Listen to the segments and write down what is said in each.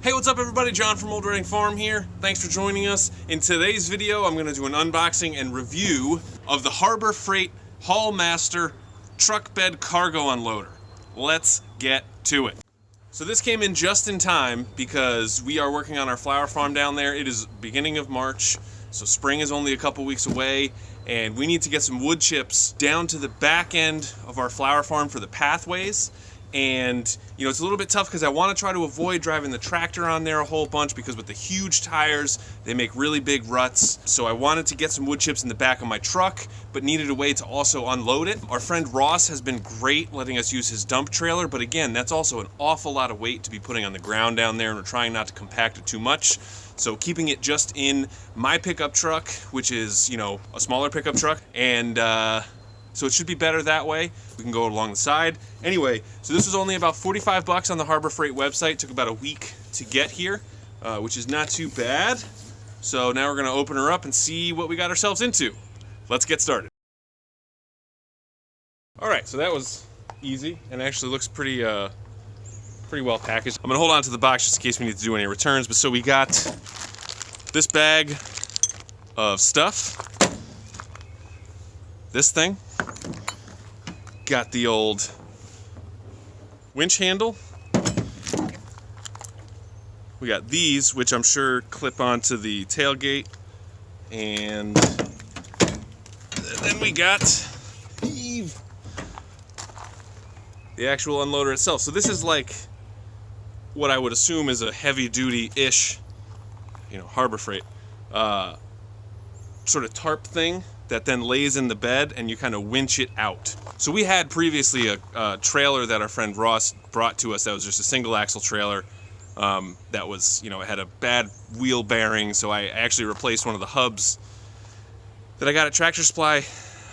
Hey, what's up everybody? John from Old Reading Farm here. Thanks for joining us. In today's video, I'm going to do an unboxing and review of the Harbor Freight Haulmaster truck bed cargo unloader. Let's get to it. So this came in just in time because we are working on our flower farm down there. It is beginning of March, so spring is only a couple weeks away, and we need to get some wood chips down to the back end of our flower farm for the pathways. And you know, it's a little bit tough because I want to try to avoid driving the tractor on there a whole bunch because with the huge tires, they make really big ruts. So I wanted to get some wood chips in the back of my truck, but needed a way to also unload it. Our friend Ross has been great letting us use his dump trailer, but again, that's also an awful lot of weight to be putting on the ground down there, and we're trying not to compact it too much. So keeping it just in my pickup truck, which is, you know, a smaller pickup truck, and so it should be better that way. We can go along the side. Anyway, so this was only about 45 bucks on the Harbor Freight website. It took about a week to get here, which is not too bad. So now we're gonna open her up and see what we got ourselves into. Let's get started. All right, so that was easy and actually looks pretty well packaged. I'm gonna hold on to the box just in case we need to do any returns. But so we got this bag of stuff, this thing, got the old winch handle. We got these, which I'm sure clip onto the tailgate, and then we got the actual unloader itself. So this is like what I would assume is a heavy-duty-ish, you know, Harbor Freight sort of tarp thing that then lays in the bed and you kind of winch it out. So we had previously a trailer that our friend Ross brought to us that was just a single axle trailer that was, you know, it had a bad wheel bearing, so I actually replaced one of the hubs that I got at Tractor Supply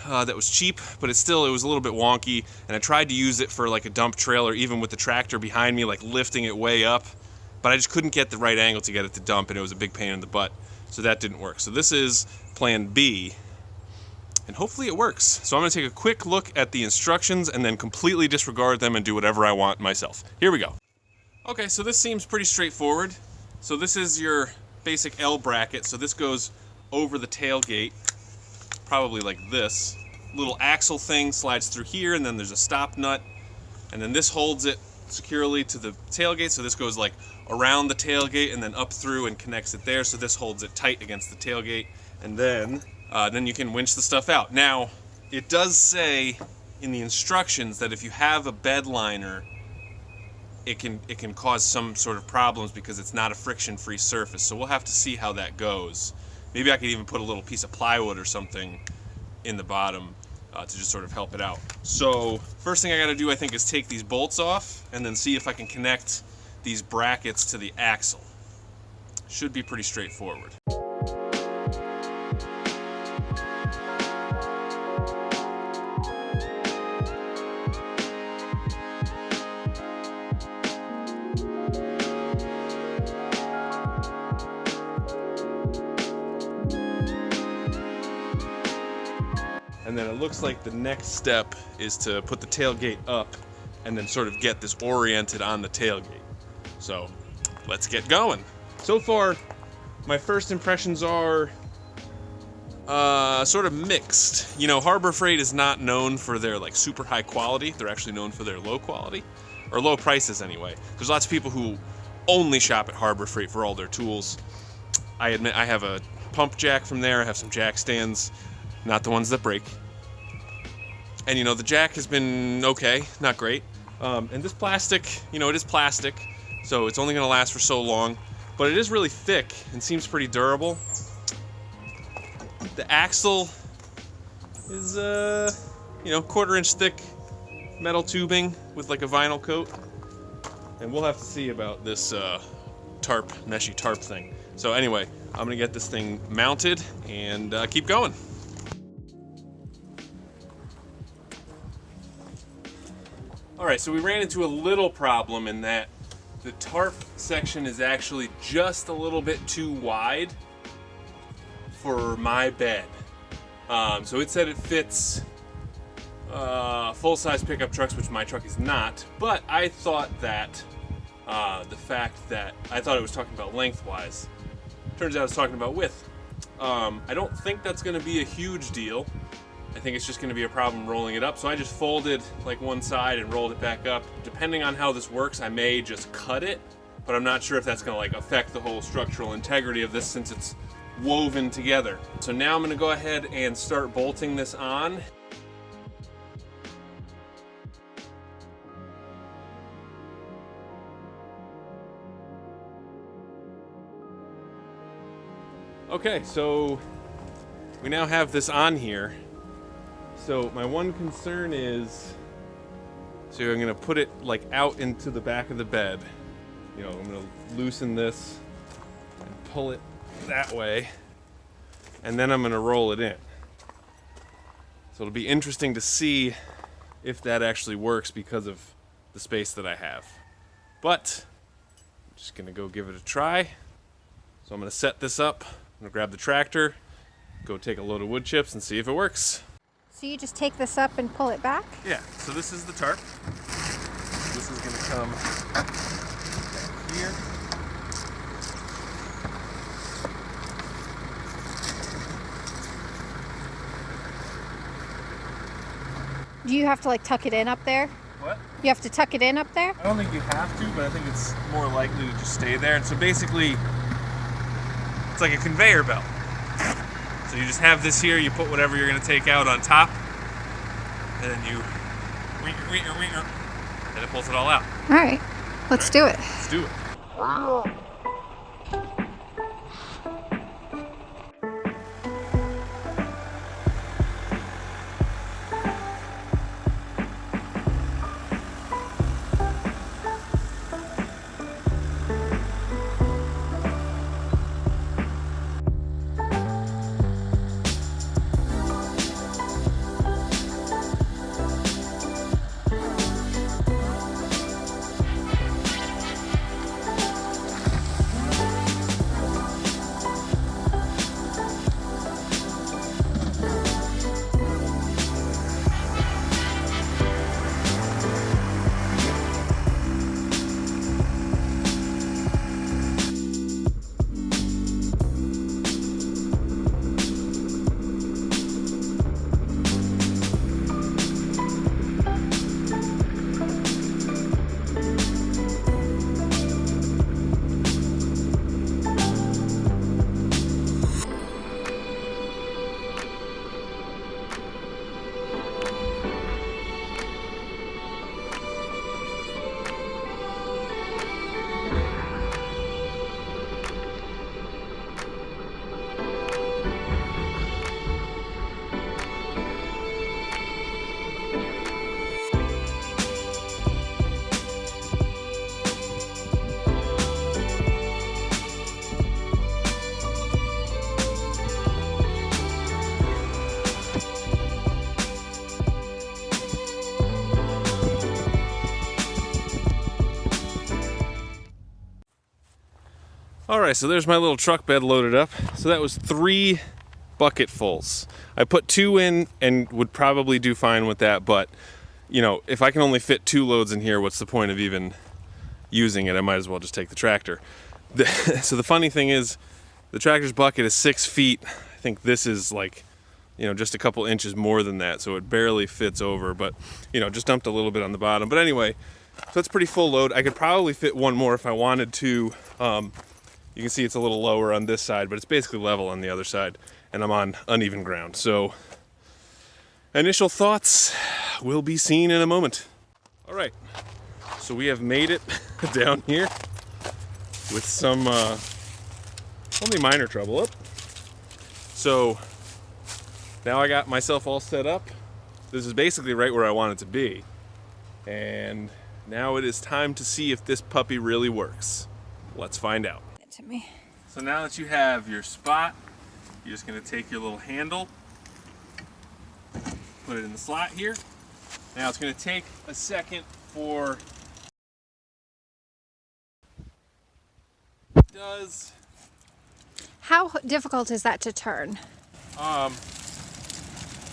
that was cheap, but it was a little bit wonky, and I tried to use it for like a dump trailer even with the tractor behind me, like lifting it way up, but I just couldn't get the right angle to get it to dump, and it was a big pain in the butt, so that didn't work. So this is plan B, and hopefully it works. So I'm gonna take a quick look at the instructions and then completely disregard them and do whatever I want myself. Here we go. Okay, so this seems pretty straightforward. So this is your basic L bracket. So this goes over the tailgate, probably like this. Little axle thing slides through here, and then there's a stop nut, and then this holds it securely to the tailgate. So this goes like around the tailgate and then up through and connects it there. So this holds it tight against the tailgate, and then you can winch the stuff out. Now, it does say in the instructions that if you have a bed liner, it can cause some sort of problems because it's not a friction-free surface. So we'll have to see how that goes. Maybe I could even put a little piece of plywood or something in the bottom to just sort of help it out. So first thing I gotta do, I think, is take these bolts off and then see if I can connect these brackets to the axle. Should be pretty straightforward. And then it looks like the next step is to put the tailgate up and then sort of get this oriented on the tailgate. So let's get going. So far, my first impressions are sort of mixed. You know, Harbor Freight is not known for their like super high quality. They're actually known for their low quality, or low prices anyway. There's lots of people who only shop at Harbor Freight for all their tools. I admit I have a pump jack from there. I have some jack stands. Not the ones that break. And you know, the jack has been okay, not great. And this plastic, you know, it is plastic, so it's only gonna last for so long, but it is really thick and seems pretty durable. The axle is, you know, 1/4 inch thick metal tubing with like a vinyl coat. And we'll have to see about this meshy tarp thing. So anyway, I'm gonna get this thing mounted and keep going. All right, so we ran into a little problem in that the tarp section is actually just a little bit too wide for my bed. So it said it fits full-size pickup trucks, which my truck is not, but I thought that the fact that I thought it was talking about lengthwise. Turns out it's talking about width. I don't think that's going to be a huge deal. I think it's just going to be a problem rolling it up. So I just folded like one side and rolled it back up. Depending on how this works, I may just cut it, but I'm not sure if that's going to like affect the whole structural integrity of this since it's woven together. So now I'm going to go ahead and start bolting this on. Okay, so we now have this on here. So my one concern is, so I'm gonna put it like out into the back of the bed. You know, I'm gonna loosen this and pull it that way, and then I'm gonna roll it in. So it'll be interesting to see if that actually works because of the space that I have. But I'm just gonna go give it a try. So I'm gonna set this up. I'm gonna grab the tractor, go take a load of wood chips and see if it works. So you just take this up and pull it back? Yeah, so this is the tarp. This is gonna come back here. Do you have to like tuck it in up there? What? You have to tuck it in up there? I don't think you have to, but I think it's more likely to just stay there. And so basically, it's like a conveyor belt. So you just have this here, you put whatever you're gonna take out on top, and then you, and it pulls it all out. All right, let's do it. Let's do it. All right, so there's my little truck bed loaded up. So that was 3 bucketfuls. I put 2 in and would probably do fine with that, but you know, if I can only fit 2 loads in here, what's the point of even using it? I might as well just take the tractor. So the funny thing is, the tractor's bucket is 6 feet. I think this is like, you know, just a couple inches more than that, so it barely fits over, but you know, just dumped a little bit on the bottom. But anyway, so that's pretty full load. I could probably fit 1 more if I wanted to. You can see it's a little lower on this side, but it's basically level on the other side, and I'm on uneven ground. So initial thoughts will be seen in a moment. All right, so we have made it down here with some only minor trouble up. So now I got myself all set up. This is basically right where I want it to be. And now it is time to see if this puppy really works. Let's find out. To me. So now that you have your spot, you're just going to take your little handle, put it in the slot here. Now it's going to take a second for it does. How difficult is that to turn? Not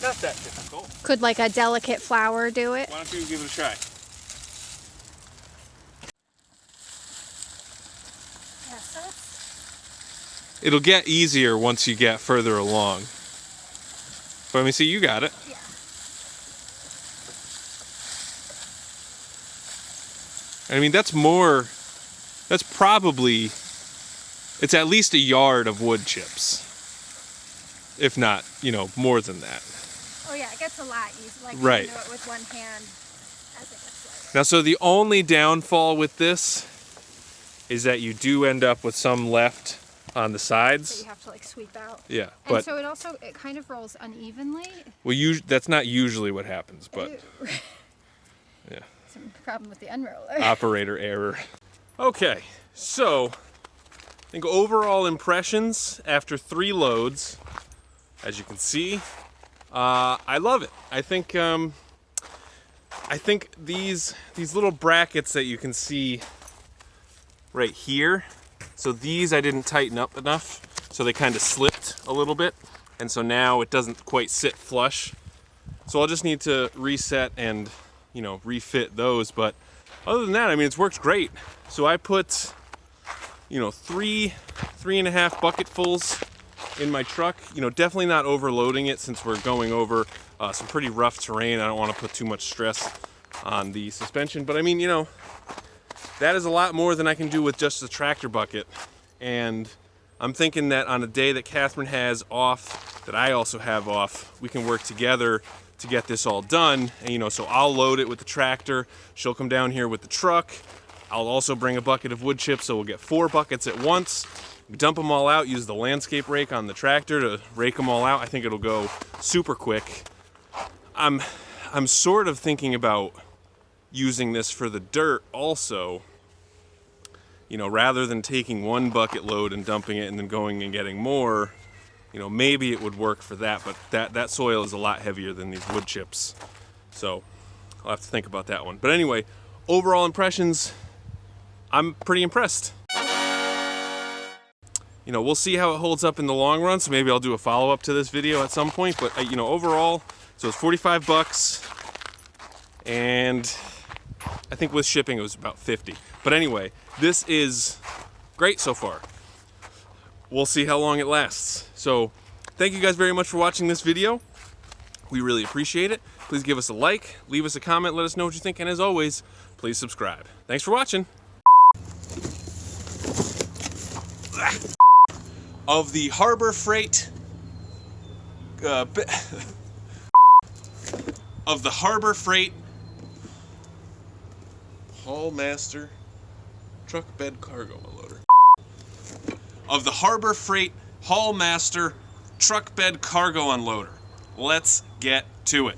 that difficult. Could like a delicate flower do it? Why don't you give it a try? Yeah, so it's... It'll get easier once you get further along. But let me see, you got it. Yeah. I mean, that's probably, it's at least a yard of wood chips. If not, more than that. Oh yeah, it gets a lot easier. Like Right. you can do it with one hand as it gets Now, so the only downfall with this is that you do end up with some left on the sides. So you have to like sweep out. Yeah, And but so it kind of rolls unevenly. well, that's not usually what happens, but Ooh. yeah, Some problem with the unroller. operator error. Okay, so I think overall impressions after 3 loads, as you can see, I love it. I think these little brackets that you can see right here, so these I didn't tighten up enough, so they kind of slipped a little bit, and so now it doesn't quite sit flush. So I'll just need to reset and refit those, but other than that, I mean, it's worked great. So I put 3.5 bucketfuls in my truck, definitely not overloading it since we're going over some pretty rough terrain. I don't want to put too much stress on the suspension, but I mean, that is a lot more than I can do with just the tractor bucket. And I'm thinking that on a day that Catherine has off, that I also have off, we can work together to get this all done. And so I'll load it with the tractor, she'll come down here with the truck. I'll also bring a bucket of wood chips, so we'll get 4 buckets at once. We dump them all out, use the landscape rake on the tractor to rake them all out. I think it'll go super quick. I'm sort of thinking about using this for the dirt also, rather than taking 1 bucket load and dumping it and then going and getting more. Maybe it would work for that, but that soil is a lot heavier than these wood chips, so I'll have to think about that one. But anyway, overall impressions, I'm pretty impressed. We'll see how it holds up in the long run, so maybe I'll do a follow-up to this video at some point, but overall, so it's $45, and I think with shipping it was about $50. But anyway, this is great so far. We'll see how long it lasts. So thank you guys very much for watching this video. We really appreciate it. Please give us a like, leave us a comment, let us know what you think, and as always, please subscribe. Thanks for watching. Of the Harbor Freight of the Harbor Freight Haul Master Truck Bed Cargo Unloader. Of the Harbor Freight Haul Master Truck Bed Cargo Unloader. Let's get to it.